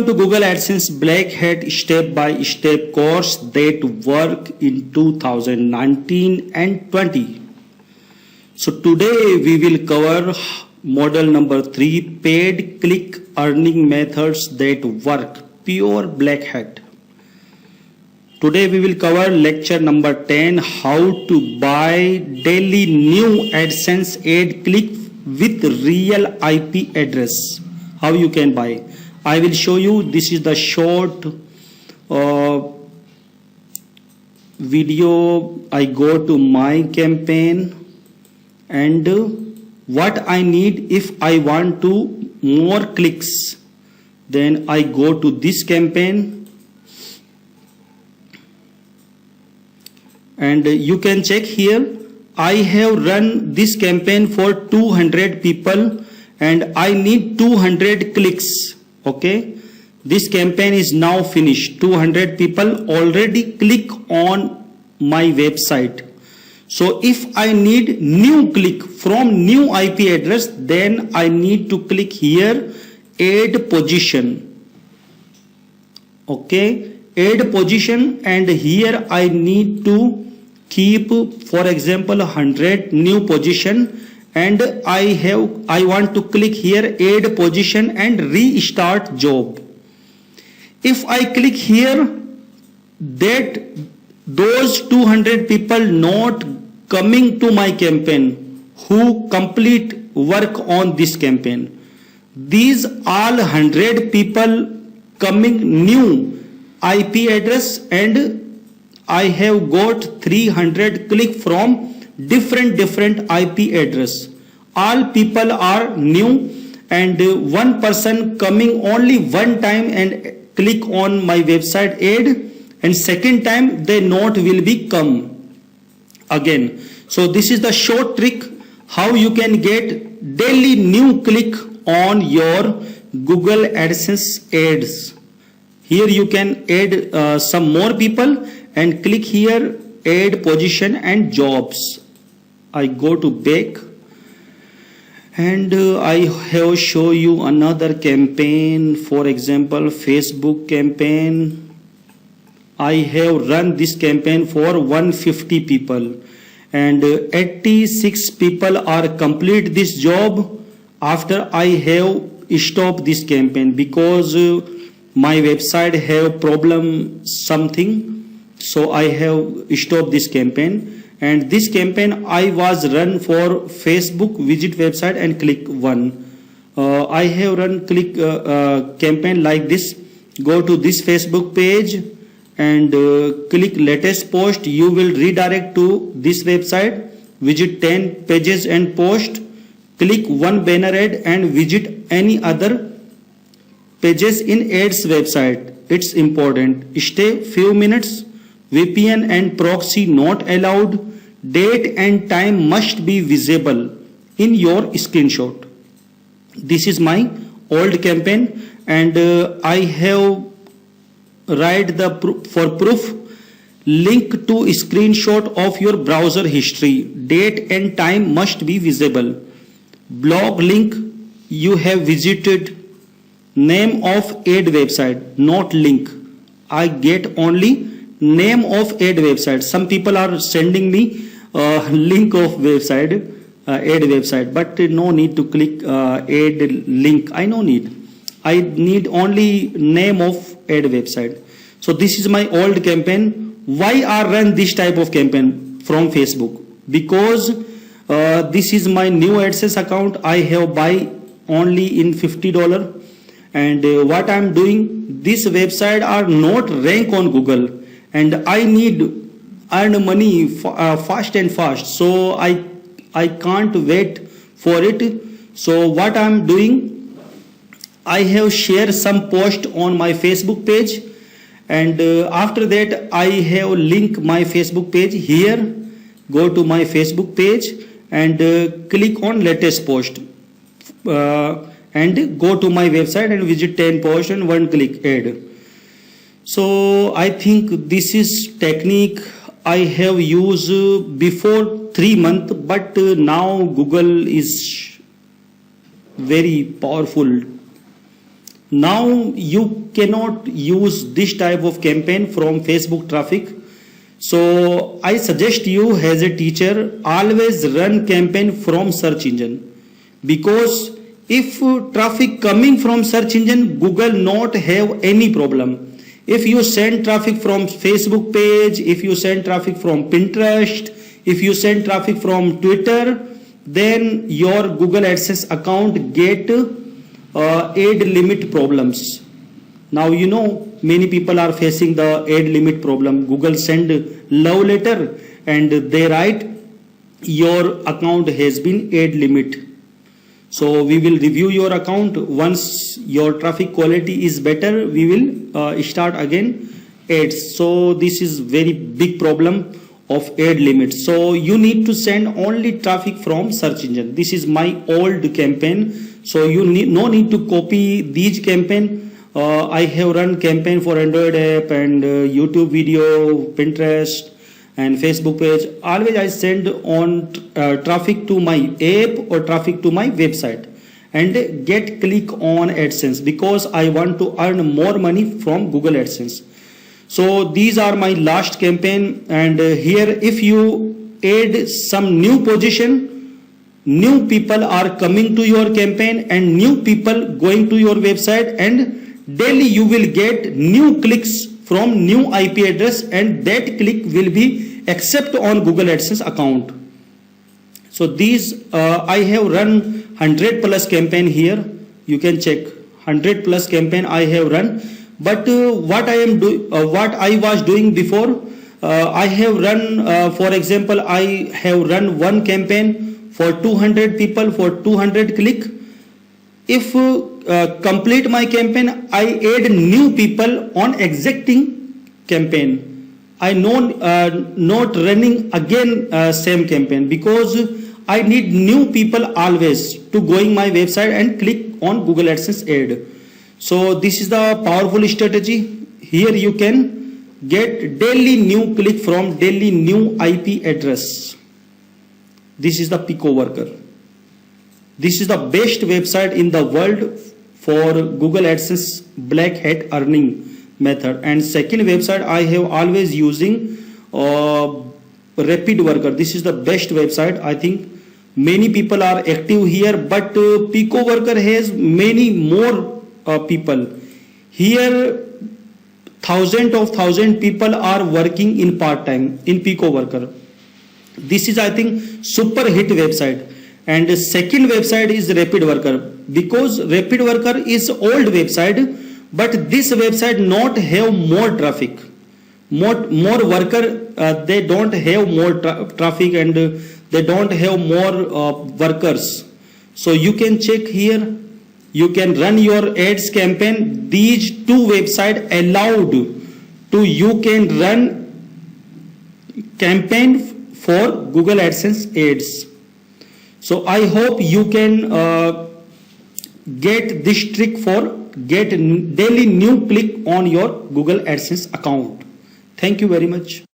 Welcome to Google AdSense Black Hat step-by-step course that work in 2019 and 20. So today we will cover model number 3, paid click earning methods that work, pure Black Hat. Today we will cover lecture number 10, how to buy daily new AdSense ad click with real IP address. How you can buy. I will show you. This is the short video. I go to my campaign and what I need if I want to more clicks. Then I go to this campaign and you can check here. I have run this campaign for 200 people and I need 200 clicks. Okay, this campaign is now finished. 200 people already click on my website. So if I need new click from new IP address, then I need to click here, add position. Okay, add position, and here I need to keep, for example, 100 new position. And I want to click here, add position and restart job. If I click here, that those 200 people not coming to my campaign who complete work on this campaign. These all 100 people coming new IP address, and I have got 300 click from different IP address. All people are new, and one person coming only one time and click on my website ad, and second time they not will be come again. So this is the short trick how you can get daily new click on your Google AdSense ads. Here you can add some more people and click here, add position and jobs. I go to back and I have show you another campaign, for example Facebook campaign. I have run this campaign for 150 people and 86 people are complete this job after I have stopped this campaign because my website have problem something, so I have stopped this campaign. And this campaign I was run for Facebook visit website and click one. I have run click campaign like this. Go to this Facebook page and click latest post. You will redirect to this website. Visit 10 pages and post. Click one banner ad and visit any other pages in ads website. It's important. Stay few minutes. VPN and proxy not allowed. Date and time must be visible in your screenshot. This is my old campaign, and I have write the for proof link to screenshot of your browser history. Date and time must be visible. Blog link you have visited. Name of ad website, not link. I get only name of ad website. Some people are sending me link of website, ad website, but no need to click add link. I no need. I need only name of ad website. So this is my old campaign. Why I run this type of campaign from Facebook? Because this is my new AdSense account. I have buy only in $50, and what I'm doing, this website are not rank on Google, and I need earn money fast and fast, so I can't wait for it. So what I'm doing, I have shared some post on my Facebook page, and after that I have link my Facebook page here. Go to my Facebook page and click on latest post and go to my website and visit 10 post and one click ad. So I think this is technique I have used before 3 months, but now Google is very powerful. Now you cannot use this type of campaign from Facebook traffic. So I suggest you as a teacher always run campaign from search engine, because if traffic coming from search engine, Google not have any problem. If you send traffic from Facebook page, if you send traffic from Pinterest, if you send traffic from Twitter, then your Google AdSense account get ad limit problems. Now you know many people are facing the ad limit problem. Google send love letter and they write your account has been ad limit. So we will review your account. Once your traffic quality is better, we will start again ads. So this is very big problem of ad limit. So you need to send only traffic from search engine. This is my old campaign. So you no need to copy these campaign. I have run campaign for Android app and YouTube video, Pinterest and Facebook page. Always I send on traffic to my app or traffic to my website and get click on AdSense, because I want to earn more money from Google AdSense. So these are my last campaign, and here if you add some new position, new people are coming to your campaign and new people going to your website, and daily you will get new clicks from new IP address, and that click will be accept on Google AdSense account. So these I have run 100 plus campaign here. You can check 100 plus campaign I have run. But what I was doing before, I have run, for example, I have run one campaign for 200 people for 200 click. If complete my campaign, I add new people on existing campaign. I know not running again same campaign, because I need new people always to going my website and click on Google AdSense ad. So this is the powerful strategy. Here you can get daily new click from daily new IP address. This is the Pico Worker. This is the best website in the world for Google AdSense black hat earning method. And second website I have always using Rapid Worker. This is the best website. I think many people are active here, but Pico Worker has many more people. Here thousand people are working in part time in Pico Worker. This is I think super hit website. And the second website is Rapid Worker, because Rapid Worker is old website, but this website not have more traffic, more worker. They don't have more traffic, and they don't have more workers. So you can check here. You can run your ads campaign. These two websites allowed to you can run campaign for Google AdSense ads. So I hope you can get this trick for get daily new click on your Google AdSense account. Thank you very much.